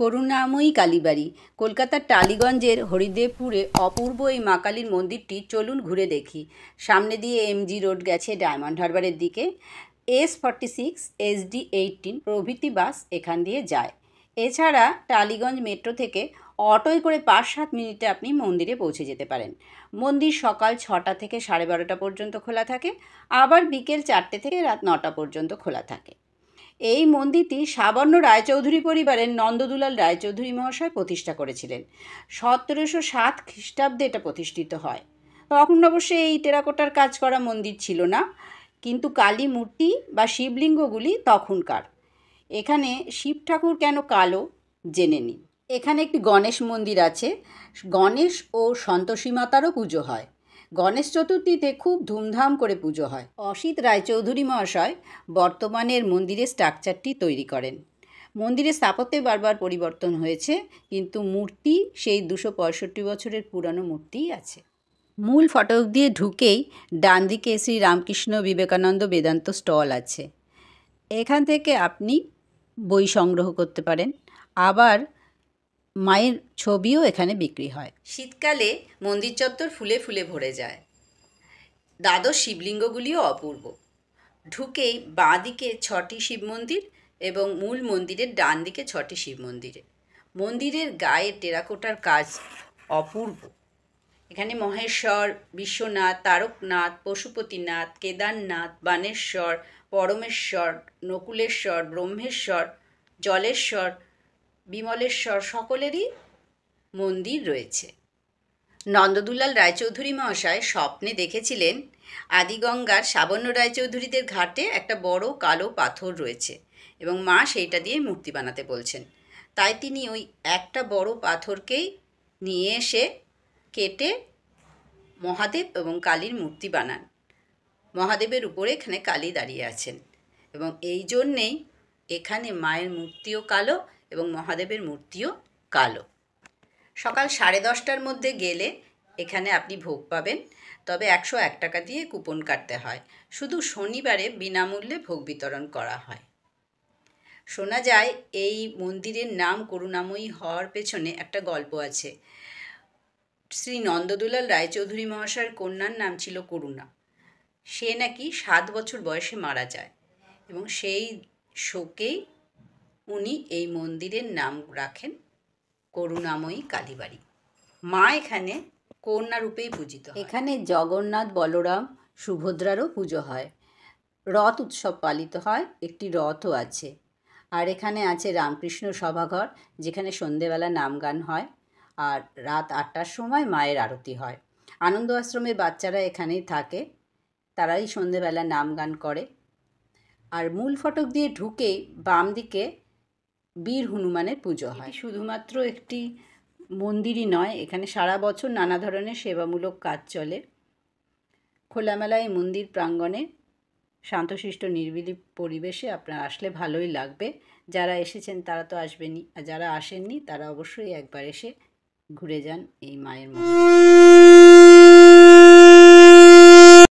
করুণাময়ী কালীবাড়ি কলকাতার টালিগঞ্জের হরিদেবপুরে অপূর্ব এই মা কালীর মন্দিরটি চলুন ঘুরে দেখি। সামনে দিয়ে এমজি রোড গেছে ডায়মন্ড হারবারের দিকে। S46, SD18 প্রভৃতি বাস এখান দিয়ে যায়। এছাড়া টালিগঞ্জ মেট্রো থেকে অটোয় করে 5-7 মিনিটে আপনি মন্দিরে পৌঁছে যেতে পারেন। মন্দির সকাল 6টা থেকে 12:30 পর্যন্ত খোলা থাকে, আবার বিকেল 4টে থেকে রাত 9টা পর্যন্ত খোলা থাকে। এই মন্দিরটি সাবর্ণ রায়চৌধুরী পরিবারের নন্দদুলাল রায়চৌধুরী মহাশয় প্রতিষ্ঠা করেছিলেন। 1707 খ্রিস্টাব্দে এটা প্রতিষ্ঠিত হয়। তখন অবশ্যই এই টেরাকোটার কাজ করা মন্দির ছিল না, কিন্তু কালী মূর্তি বা শিবলিঙ্গগুলি তখনকার। এখানে শিব ঠাকুর কেন কালো জেনে নিন। এখানে একটি গণেশ মন্দির আছে। গণেশ ও সন্তোষী মাতারও পুজো হয়। গণেশ চতুর্থীতে খুব ধুমধাম করে পুজো হয়। অসিত রায়চৌধুরী মহাশয় বর্তমানের মন্দিরের স্ট্রাকচারটি তৈরি করেন। মন্দিরের স্থাপত্যে বারবার পরিবর্তন হয়েছে, কিন্তু মূর্তি সেই 265 বছরের পুরানো মূর্তিই আছে। মূল ফটক দিয়ে ঢুকেই ডান দিকে শ্রী রামকৃষ্ণ বিবেকানন্দ বেদান্ত স্টল আছে। এখান থেকে আপনি বই সংগ্রহ করতে পারেন। আবার মায়ের ছবিও এখানে বিক্রি হয়। শীতকালে মন্দির চত্বর ফুলে ফুলে ভরে যায়। দ্বাদশ শিবলিঙ্গগুলিও অপূর্ব। ঢুকেই বাঁ দিকে 6টি শিব মন্দির এবং মূল মন্দিরের ডান দিকে 6টি শিব মন্দিরে। মন্দিরের গায়ে টেরাকোটার কাজ অপূর্ব। এখানে মহেশ্বর, বিশ্বনাথ, তারকনাথ, পশুপতিনাথ, কেদারনাথ, বানেশ্বর, পরমেশ্বর, নকুলেশ্বর, ব্রহ্মেশ্বর, জলেশ্বর, বিমলেশ্বর সকলেরই মন্দির রয়েছে। নন্দদুলাল রায়চৌধুরী মহাশয় স্বপ্নে দেখেছিলেন আদিগঙ্গার সাবর্ণ রায়চৌধুরীদের ঘাটে একটা বড় কালো পাথর রয়েছে এবং মা সেইটা দিয়ে মূর্তি বানাতে বলছেন। তাই তিনি ওই একটা বড় পাথরকেই নিয়ে এসে কেটে মহাদেব এবং কালীর মূর্তি বানান। মহাদেবের উপরে এখানে কালী দাঁড়িয়ে আছেন এবং এই জন্যেই এখানে মায়ের মূর্তিও কালো এবং মহাদেবের মূর্তিও কালো। সকাল 10:30টার মধ্যে গেলে এখানে আপনি ভোগ পাবেন, তবে 101 টাকা দিয়ে কুপন কাটতে হয়। শুধু শনিবারে বিনামূল্যে ভোগ বিতরণ করা হয়। শোনা যায় এই মন্দিরের নাম করুণাময়ী হওয়ার পেছনে একটা গল্প আছে। শ্রী নন্দদুলাল রায়চৌধুরী মহাশয়ের কন্যার নাম ছিল করুণা। সে নাকি 7 বছর বয়সে মারা যায় এবং সেই শোকেই উনি এই মন্দিরের নাম রাখেন করুণাময়ী কালীবাড়ি। মা এখানে কন্যা রূপেই পূজিত। এখানে জগন্নাথ, বলরাম, সুভদ্রারও পুজো হয়। রথ উৎসব পালিত হয়, একটি রথও আছে। আর এখানে আছে রামকৃষ্ণ সভাঘর, যেখানে সন্ধেবেলা নাম গান হয় আর রাত 8টার সময় মায়ের আরতি হয়। আনন্দ আশ্রমের বাচ্চারা এখানেই থাকে, তারাই সন্ধেবেলা নাম গান করে। আর মূল ফটক দিয়ে ঢুকেই বাম দিকে বীর হনুমানের পুজো হয়। শুধুমাত্র একটি মন্দিরই নয়, এখানে সারা বছর নানা ধরনের সেবামূলক কাজ চলে। খোলামেলায় মন্দির প্রাঙ্গণে শান্তশিষ্ট নিরিবিলি পরিবেশে আপনার আসলে ভালোই লাগবে। যারা এসেছেন তারা তো আসবেনই, আর যারা আসেননি তারা অবশ্যই একবার এসে ঘুরে যান এই মায়ের মন্দির।